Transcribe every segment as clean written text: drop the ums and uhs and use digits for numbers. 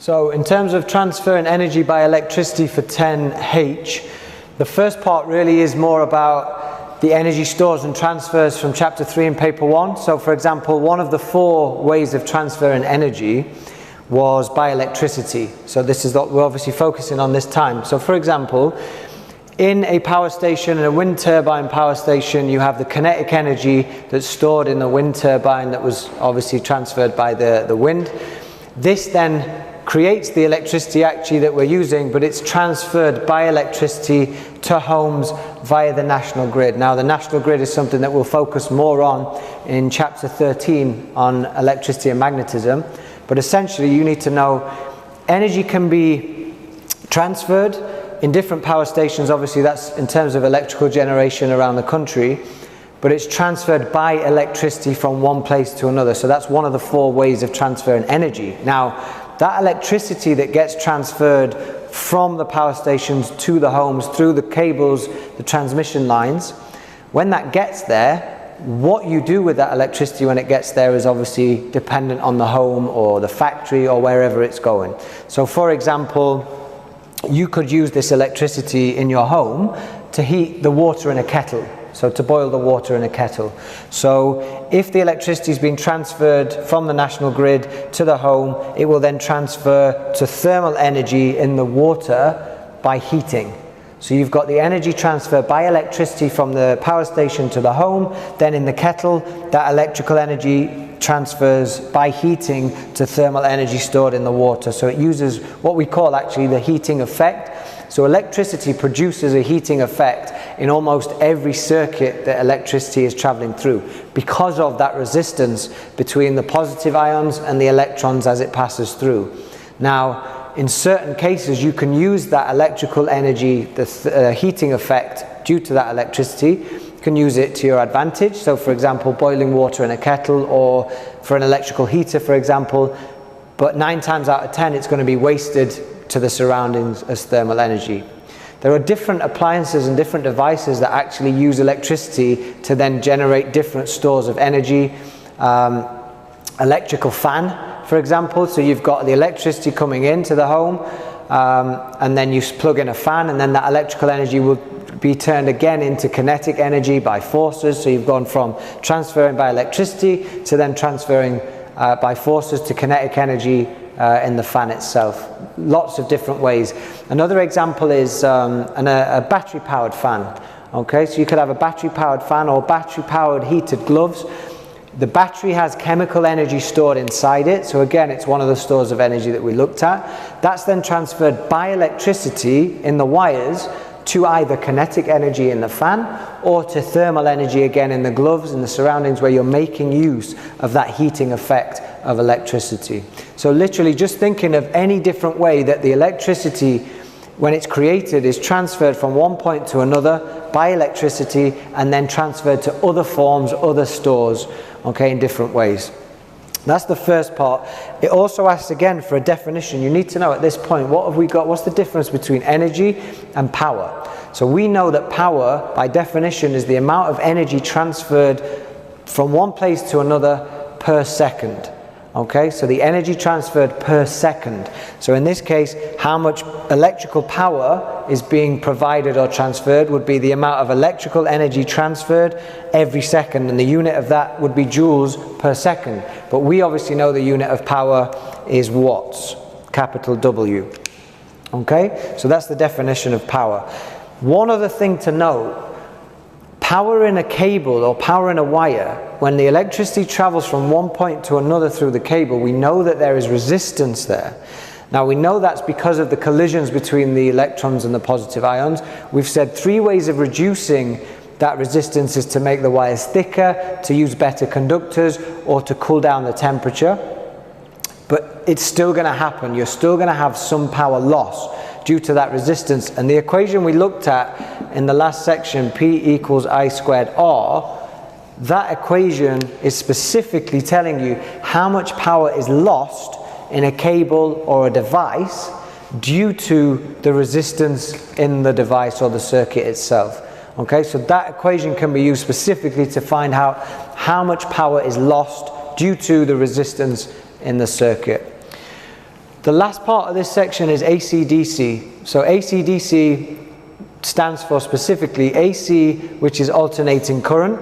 So in terms of transferring energy by electricity for 10H, the first part really is more about the energy stores and transfers from chapter 3 in paper 1. So for example, one of the 4 ways of transferring energy was by electricity. So this is what we're obviously focusing on this time. So for example, in a power station, in a wind turbine power station, you have the kinetic energy that's stored in the wind turbine that was obviously transferred by the wind. This then creates the electricity actually that we're using, but it's transferred by electricity to homes via the national grid. Now the national grid is something that we'll focus more on in chapter 13 on electricity and magnetism. But essentially you need to know energy can be transferred in different power stations. Obviously that's in terms of electrical generation around the country, but it's transferred by electricity from one place to another. So that's one of the 4 ways of transferring energy. Now that electricity that gets transferred from the power stations to the homes through the cables, the transmission lines, when that gets there, what you do with that electricity when it gets there is obviously dependent on the home or the factory or wherever it's going. So for example, you could use this electricity in your home to heat the water in a kettle. So to boil the water in a kettle. So if the electricity has been transferred from the national grid to the home, it will then transfer to thermal energy in the water by heating. So you've got the energy transfer by electricity from the power station to the home, then in the kettle, that electrical energy transfers by heating to thermal energy stored in the water. So it uses what we call actually the heating effect. So electricity produces a heating effect in almost every circuit that electricity is traveling through because of that resistance between the positive ions and the electrons as it passes through. Now, in certain cases, you can use that electrical energy, the heating effect due to that electricity. You can use it to your advantage. So for example, boiling water in a kettle or for an electrical heater, for example. But 9 times out of 10, it's going to be wasted to the surroundings as thermal energy. There are different appliances and different devices that actually use electricity to then generate different stores of energy. Electrical fan, for example, so you've got the electricity coming into the home and then you plug in a fan, and then that electrical energy will be turned again into kinetic energy by forces. So you've gone from transferring by electricity to then transferring by forces to kinetic energy in the fan itself. Lots of different ways. Another example is a battery-powered fan. Okay, so you could have a battery-powered fan or battery-powered heated gloves. The battery has chemical energy stored inside it. So again, it's one of the stores of energy that we looked at. That's then transferred by electricity in the wires to either kinetic energy in the fan or to thermal energy again in the gloves and the surroundings where you're making use of that heating effect of electricity. So literally just thinking of any different way that the electricity, when it's created, is transferred from one point to another by electricity and then transferred to other forms, other stores, okay, in different ways. That's the first part. It also asks again for a definition. You need to know at this point, what have we got? What's the difference between energy and power? So we know that power, by definition, is the amount of energy transferred from one place to another per second. Okay, so the energy transferred per second. So in this case, how much electrical power is being provided or transferred would be the amount of electrical energy transferred every second, and the unit of that would be joules per second. But we obviously know the unit of power is watts, capital W. Okay, so that's the definition of power. One other thing to note, power in a cable or power in a wire, when the electricity travels from one point to another through the cable, we know that there is resistance there. Now we know that's because of the collisions between the electrons and the positive ions. We've said 3 ways of reducing that resistance is to make the wires thicker, to use better conductors, or to cool down the temperature. But it's still going to happen. You're still going to have some power loss due to that resistance. And the equation we looked at in the last section, P equals I squared R, that equation is specifically telling you how much power is lost in a cable or a device due to the resistance in the device or the circuit itself. Okay, so that equation can be used specifically to find out how much power is lost due to the resistance in the circuit. The last part of this section is AC/DC. So AC/DC stands for specifically AC, which is alternating current,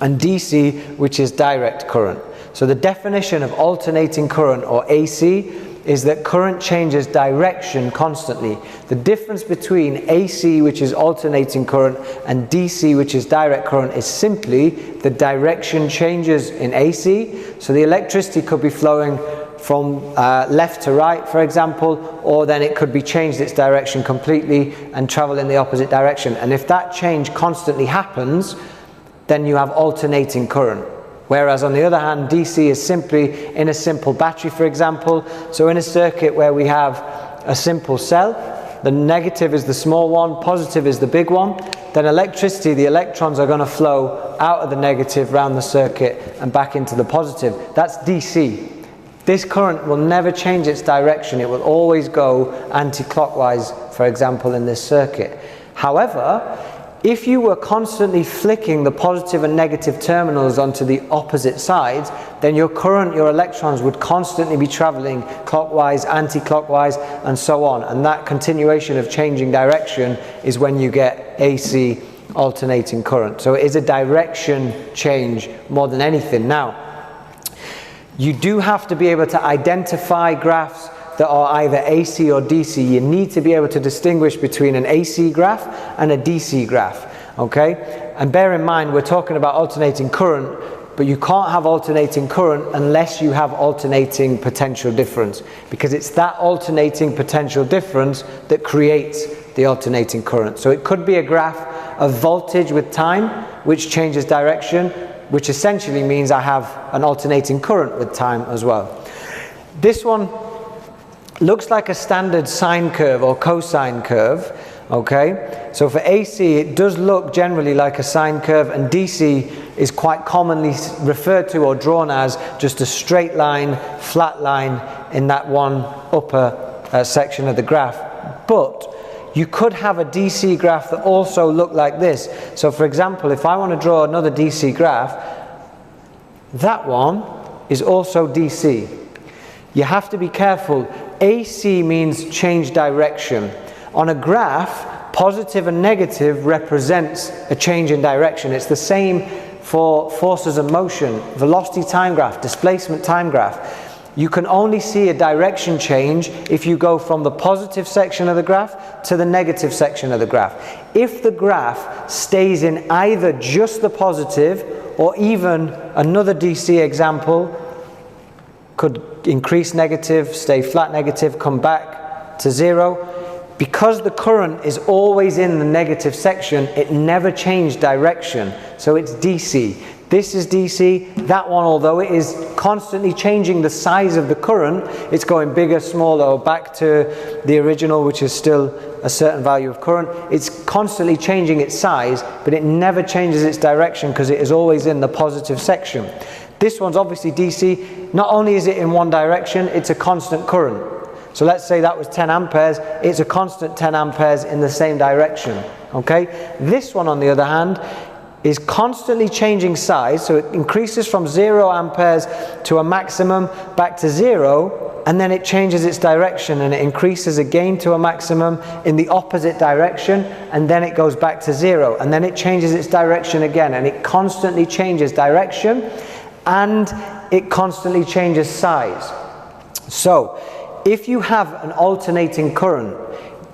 and DC, which is direct current. So the definition of alternating current, or AC, is that current changes direction constantly. The difference between AC, which is alternating current, and DC, which is direct current, is simply the direction changes in AC. So the electricity could be flowing from left to right, for example, or then it could be changed its direction completely and travel in the opposite direction. And if that change constantly happens, then you have alternating current. Whereas on the other hand, DC is simply in a simple battery, for example. So in a circuit where we have a simple cell, the negative is the small one, positive is the big one, then electricity, the electrons are going to flow out of the negative round the circuit and back into the positive. That's DC. This current will never change its direction. It will always go anti-clockwise, for example, in this circuit. However, if you were constantly flicking the positive and negative terminals onto the opposite sides, then your current, your electrons would constantly be traveling clockwise, anti-clockwise, and so on. And that continuation of changing direction is when you get AC, alternating current. So it is a direction change more than anything. Now, you do have to be able to identify graphs that are either AC or DC. You need to be able to distinguish between an AC graph and a DC graph, okay? And bear in mind, we're talking about alternating current, but you can't have alternating current unless you have alternating potential difference, because it's that alternating potential difference that creates the alternating current. So it could be a graph of voltage with time, which changes direction, which essentially means I have an alternating current with time as well. This one looks like a standard sine curve or cosine curve, okay? So for AC, it does look generally like a sine curve, and DC is quite commonly referred to or drawn as just a straight line, flat line in that one upper section of the graph. But you could have a DC graph that also looked like this. So for example, if I want to draw another DC graph, that one is also DC. You have to be careful. AC means change direction. On a graph, positive and negative represents a change in direction. It's the same for forces of motion, velocity time graph, displacement time graph. You can only see a direction change if you go from the positive section of the graph to the negative section of the graph. If the graph stays in either just the positive, or even another DC example could increase negative, stay flat negative, come back to zero. Because the current is always in the negative section, it never changed direction. So it's DC. This is DC. That one, although it is constantly changing the size of the current, it's going bigger, smaller, or back to the original, which is still a certain value of current. It's constantly changing its size, but it never changes its direction because it is always in the positive section. This one's obviously DC. Not only is it in one direction, it's a constant current. So let's say that was 10 amperes, it's a constant 10 amperes in the same direction, okay? This one, on the other hand, is constantly changing size, so it increases from 0 amperes to a maximum back to 0, and then it changes its direction and it increases again to a maximum in the opposite direction, and then it goes back to 0, and then it changes its direction again, and it constantly changes direction and it constantly changes size. So if you have an alternating current,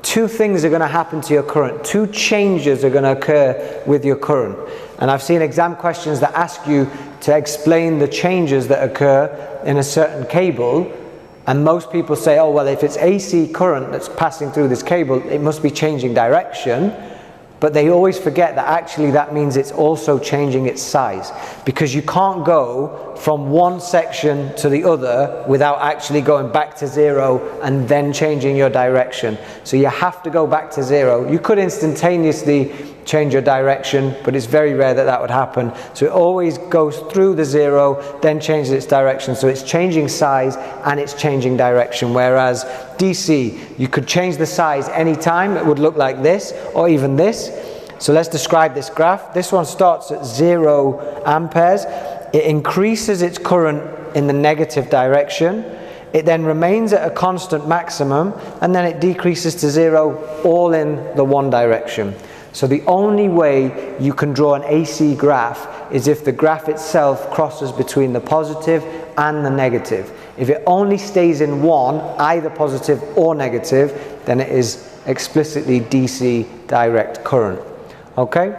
two things are going to happen to your current. Two changes are going to occur with your current. And I've seen exam questions that ask you to explain the changes that occur in a certain cable. And most people say, oh, well, if it's AC current that's passing through this cable, it must be changing direction. But they always forget that actually that means it's also changing its size, because you can't go from one section to the other without actually going back to 0 and then changing your direction. So you have to go back to 0. You could instantaneously change your direction, but it's very rare that that would happen. So it always goes through the 0, then changes its direction. So it's changing size and it's changing direction. Whereas DC, you could change the size anytime. It would look like this or even this. So let's describe this graph. This one starts at 0 amperes. It increases its current in the negative direction. it then remains at a constant maximum, and then it decreases to 0 all in the one direction. So the only way you can draw an AC graph is if the graph itself crosses between the positive and the negative. If it only stays in one, either positive or negative, then it is explicitly DC direct current. Okay?